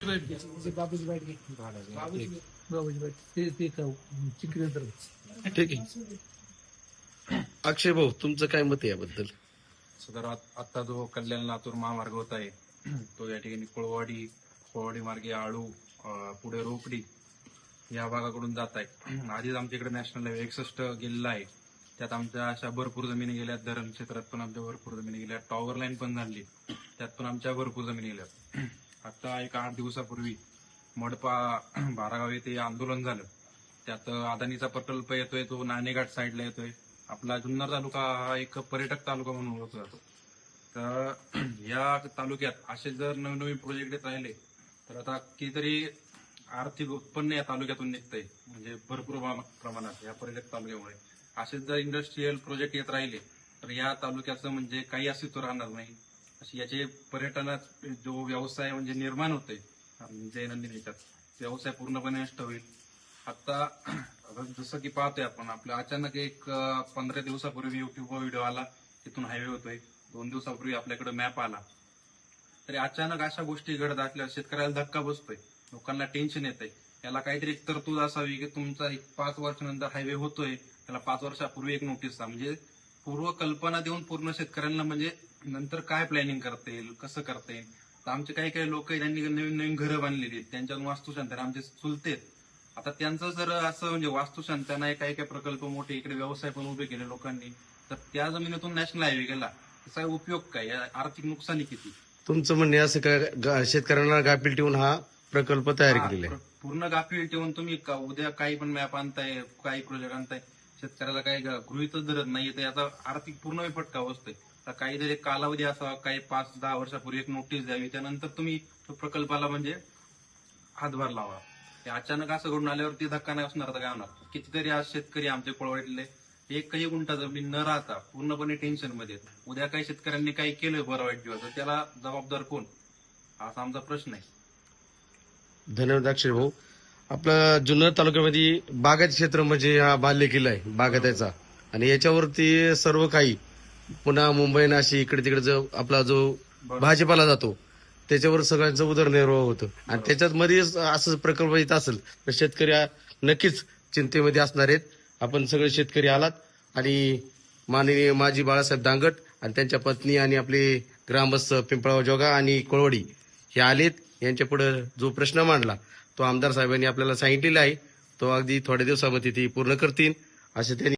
बाबूची bite घे. बाबूची bite ते चिकनंतर ठीक आहे. अक्षय भाऊ, तुमचं काय मत आहे याबद्दल? सदर आता जो कल्याण लातूर महामार्ग होत आहे तो या ठिकाणी कोळवाडी मार्गे आळू पुढे रोपडी या भागाकडून जात आहे. आधीच आमच्याकडे नॅशनल हायवे 61 गेलेला आहे. त्यात आमच्या अशा भरपूर जमिनी गेल्यात. धरण क्षेत्रात पण आमच्या भरपूर जमिनी गेल्या. टॉवर लाईन पण झाली, त्यात पण आमच्या भरपूर जमिनी गेल्या. आता एक 8 दिवसापूर्वी मडपा बारागाव येथे आंदोलन झालं. त्यात अदानीचा प्रकल्प येतोय, तो नाणेघाट साईडला येतोय. आपला जुन्नर तालुका हा एक पर्यटक तालुका म्हणून ओळखला जातो. तर या तालुक्यात असे जर नवीन नवीन प्रोजेक्ट येत राहिले तर आता कितीतरी आर्थिक उत्पन्न या तालुक्यातून निघतंय, म्हणजे भरपूर प्रमाणात या पर्यटक तालुक्यामुळे. असेच जर इंडस्ट्रीयल प्रोजेक्ट येत राहिले तर या तालुक्याचं म्हणजे काही अस्तित्व राहणार नाही. अशी याचे पर्यटनात जो व्यवसाय म्हणजे निर्माण होतोय दैनंदिन याच्यात व्यवसाय पूर्णपणे नष्ट होईल. आता जसं की पाहतोय आपण, आपल्या अचानक एक 15 दिवसापूर्वी युट्यूबवर व्हिडिओ आला, तिथून हायवे होतोय. 2 दिवसापूर्वी आपल्याकडे मॅप आला. तरी अचानक अशा गोष्टी घडत असल्या शेतकऱ्याला धक्का बसतोय, लोकांना टेन्शन येतंय. याला काहीतरी एक तरतूद असावी की तुमचा 5 वर्षानंतर हायवे होतोय, त्याला 5 वर्षापूर्वी एक नोटीस म्हणजे पूर्व कल्पना देऊन पूर्ण शेतकऱ्यांना म्हणजे नंतर काय प्लॅनिंग करता येईल, कसं करता येईल. तर आमचे काही लोक त्यांनी नवीन नवीन घरं बांधलेली आहेत, त्यांच्यात वास्तुशांती आमचे चुलतेत. आता त्यांचं जर असं म्हणजे वास्तुशांती नाही, काही प्रकल्प मोठे इकडे व्यवसाय पण उभे केले लोकांनी, तर त्या जमिनीतून नॅशनल हायवे गेला, त्याचा उपयोग काय, आर्थिक नुकसानी किती. तुमचं म्हणणे असं काय शेतकऱ्यांना गाफील ठेवून हा प्रकल्प तयार केलेला आहे? पूर्ण गाफील ठेवून तुम्ही उद्या काही पण मॅप आणताय, काही प्रोजेक्ट आणताय, शेतकऱ्याला काही गृहीतच धरत नाहीये, तर याचा आर्थिक पूर्ण फटका बसतोय. तर काहीतरी कालावधी असा, काही 5-10 वर्षापूर्वी एक नोटीस द्यावी, त्यानंतर तुम्ही प्रकल्पाला म्हणजे हातभार लावा. ते अचानक असं घडून आल्यावरती धक्का नाही असणार तर काय होणार. कितीतरी आज शेतकरी आमचे कोळवाडीतले एकही गुंठा जमीन न राहता पूर्णपणे टेन्शन मध्ये. उद्या काही शेतकऱ्यांनी काही केलं बरं वाईट दिवस, तर त्याला जबाबदार कोण, असा आमचा प्रश्न आहे. धन्यवाद अक्षय भाऊ. आपलं जुन्नर तालुक्यामध्ये बागायत क्षेत्र म्हणजे हा बाल्य किल्ला आहे बागायतीचा, आणि याच्यावरती सर्व काही पुन्हा मुंबई नाशिक इकडे तिकडे जो आपला जो भाजीपाला जातो त्याच्यावर सगळ्यांचं उदरनिर्वाह होतं. आणि त्याच्यात मध्ये असं प्रकल्प येत असेल तर शेतकरी नक्कीच चिंतेमध्ये असणार आहेत. आपण सगळे शेतकरी आलात, आणि माननीय माजी बाळासाहेब दांगट आणि त्यांच्या पत्नी आणि आपले ग्रामस्थ पिंपळाव जोगा आणि कोळवडी हे आलेत. यांच्या पुढे जो प्रश्न मांडला तो आमदार साहेबांनी आपल्याला सांगितलेला आहे, तो अगदी थोड्या दिवसामध्ये ते पूर्ण करतील असे त्यांनी